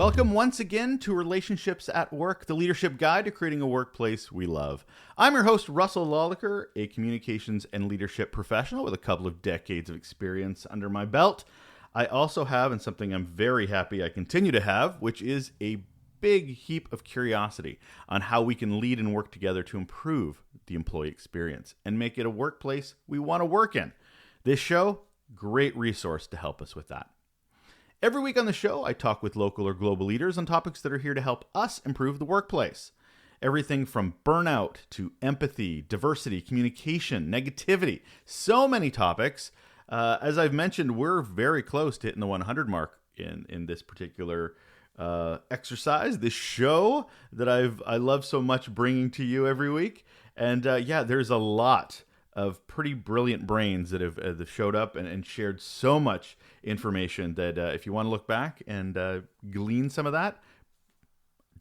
Welcome once again to Relationships at Work, the leadership guide to creating a workplace we love. I'm your host, Russel Lolacher, a communications and leadership professional with a couple of decades of experience under my belt. I also have, and something I'm very happy I continue to have, which is a big heap of curiosity on how we can lead and work together to improve the employee experience and make it a workplace we want to work in. This show, great resource to help us with that. Every week on the show, I talk with local or global leaders on topics that are here to help us improve the workplace. Everything from burnout to empathy, diversity, communication, negativity. So many topics. As I've mentioned, we're very close to hitting the 100 mark in this particular exercise, this show that I love so much bringing to you every week. And there's a lot of pretty brilliant brains that have showed up and shared so much information that if you want to look back and glean some of that,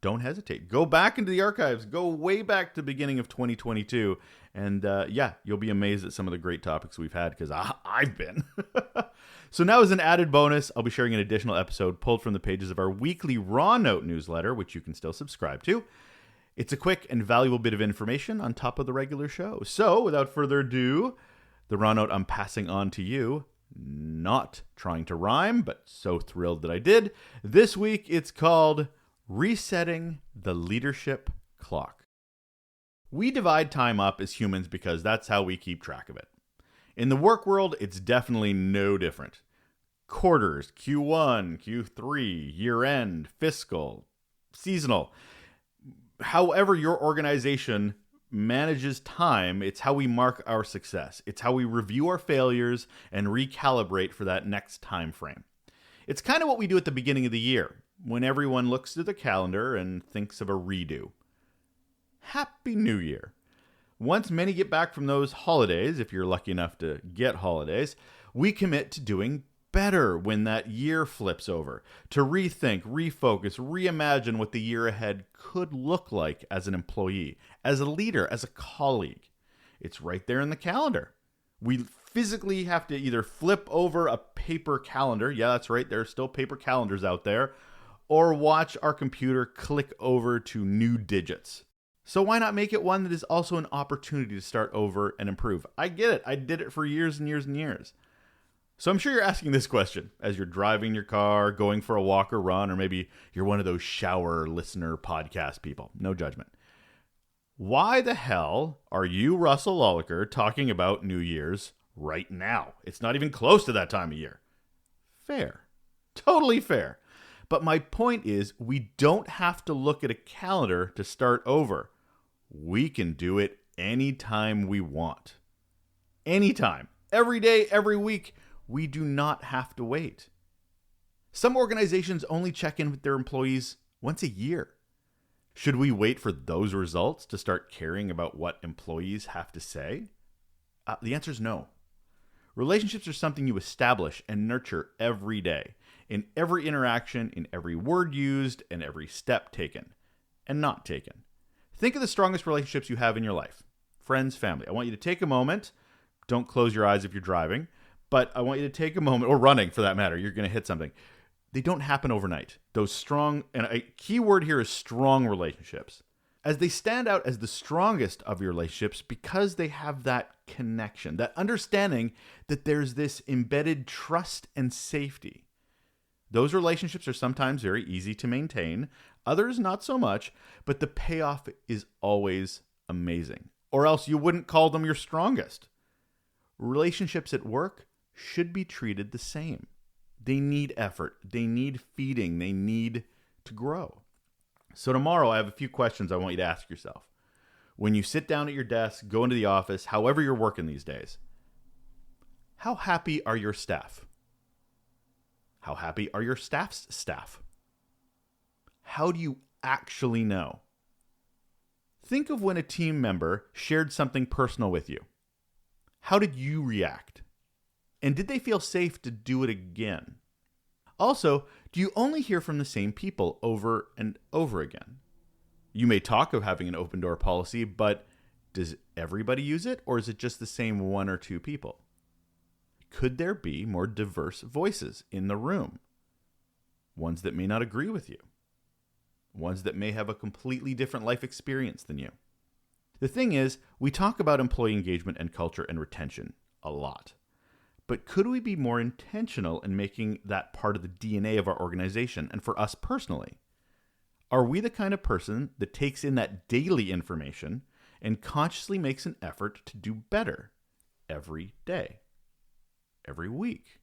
don't hesitate. Go back into the archives. Go way back to the beginning of 2022. And you'll be amazed at some of the great topics we've had because I've been. So now as an added bonus, I'll be sharing an additional episode pulled from the pages of our weekly Raw Note newsletter, which you can still subscribe to. It's a quick and valuable bit of information on top of the regular show. So without further ado, the Raw Note I'm passing on to you. Not trying to rhyme, but so thrilled that I did. This week, it's called Resetting the Leadership Clock. We divide time up as humans because that's how we keep track of it. In the work world, it's definitely no different. Quarters, Q1, Q3, year-end, fiscal, seasonal. However your organization manages time, it's how we mark our success. It's how we review our failures and recalibrate for that next time frame. It's kind of what we do at the beginning of the year when everyone looks to the calendar and thinks of a redo. Happy New Year. Once many get back from those holidays, if you're lucky enough to get holidays, we commit to doing better when that year flips over, to rethink, refocus, reimagine what the year ahead could look like as an employee, as a leader, as a colleague. It's right there in the calendar. We physically have to either flip over a paper calendar, yeah, that's right, there are still paper calendars out there, or watch our computer click over to new digits. So why not make it one that is also an opportunity to start over and improve? I get it. I did it for years and years and years. So I'm sure you're asking this question as you're driving your car, going for a walk or run, or maybe you're one of those shower listener podcast people. No judgment. Why the hell are you, Russel Lolacher, talking about New Year's right now? It's not even close to that time of year. Fair. Totally fair. But my point is, we don't have to look at a calendar to start over. We can do it anytime we want. Anytime. Every day, every week. We do not have to wait. Some organizations only check in with their employees once a year. Should we wait for those results to start caring about what employees have to say? The answer is no. Relationships are something you establish and nurture every day, in every interaction, in every word used, and every step taken and not taken. Think of the strongest relationships you have in your life. Friends, family. I want you to take a moment. Don't close your eyes if you're driving. But I want you to take a moment, or running for that matter, you're going to hit something. They don't happen overnight. Those strong, and a key word here is strong relationships. As they stand out as the strongest of your relationships because they have that connection, that understanding that there's this embedded trust and safety. Those relationships are sometimes very easy to maintain, others not so much, but the payoff is always amazing. Or else you wouldn't call them your strongest. Relationships at work should be treated the same. They need effort. They need feeding. They need to grow. So tomorrow I have a few questions I want you to ask yourself. When you sit down at your desk, go into the office, however you're working these days, how happy are your staff? How happy are your staff's staff? How do you actually know? Think of when a team member shared something personal with you. How did you react? And did they feel safe to do it again? Also, do you only hear from the same people over and over again? You may talk of having an open door policy, but does everybody use it, or is it just the same one or two people? Could there be more diverse voices in the room? ones that may not agree with you, ones that may have a completely different life experience than you. The thing is, we talk about employee engagement and culture and retention a lot. But could we be more intentional in making that part of the DNA of our organization and for us personally? Are we the kind of person that takes in that daily information and consciously makes an effort to do better every day, every week,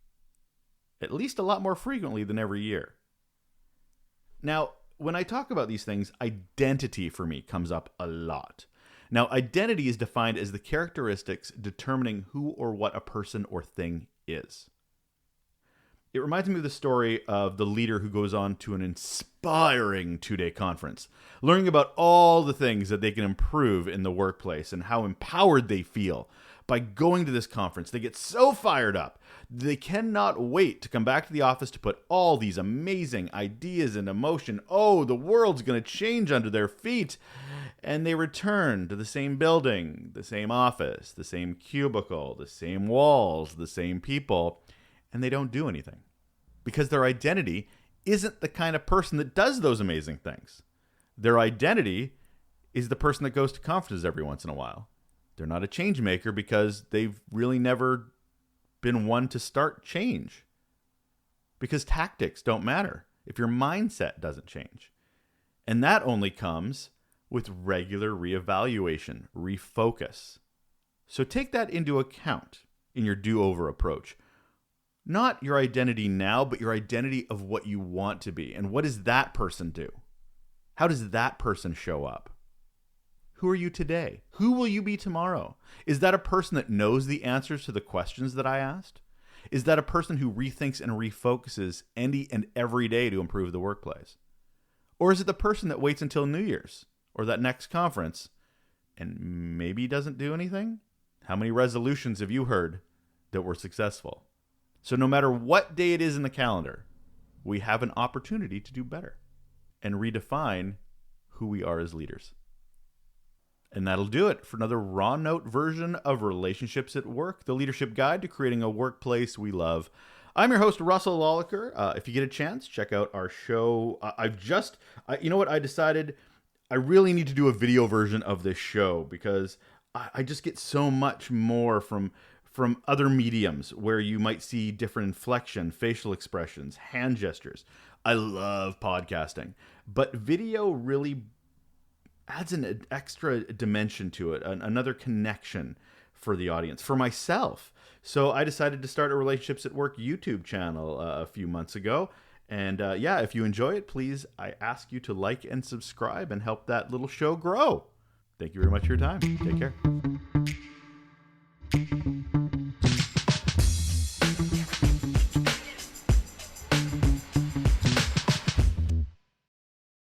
at least a lot more frequently than every year? Now, when I talk about these things, identity for me comes up a lot. Now, identity is defined as the characteristics determining who or what a person or thing is. It reminds me of the story of the leader who goes on to an inspiring 2-day conference, learning about all the things that they can improve in the workplace and how empowered they feel by going to this conference. They get so fired up. They cannot wait to come back to the office to put all these amazing ideas into motion. Oh, the world's going to change under their feet. And they return to the same building, the same office, the same cubicle, the same walls, the same people, and they don't do anything because their identity isn't the kind of person that does those amazing things. Their identity is the person that goes to conferences every once in a while. They're not a change maker because they've really never been one to start change. Because tactics don't matter if your mindset doesn't change. And that only comes with regular reevaluation, refocus. So take that into account in your do-over approach. Not your identity now, but your identity of what you want to be. And what does that person do? How does that person show up? Who are you today? Who will you be tomorrow? Is that a person that knows the answers to the questions that I asked? Is that a person who rethinks and refocuses any and every day to improve the workplace? Or is it the person that waits until New Year's or that next conference and maybe doesn't do anything? How many resolutions have you heard that were successful? So no matter what day it is in the calendar, we have an opportunity to do better and redefine who we are as leaders. And that'll do it for another raw note version of Relationships at Work, the leadership guide to creating a workplace we love. I'm your host, Russel Lolacher. If you get a chance, check out our show. You know what? I decided I really need to do a video version of this show because I just get so much more from other mediums where you might see different inflection, facial expressions, hand gestures. I love podcasting, but video really adds an extra dimension to it, another connection for the audience, for myself. So I decided to start a Relationships at Work YouTube channel a few months ago. And if you enjoy it, please, I ask you to like and subscribe and help that little show grow. Thank you very much for your time. Take care.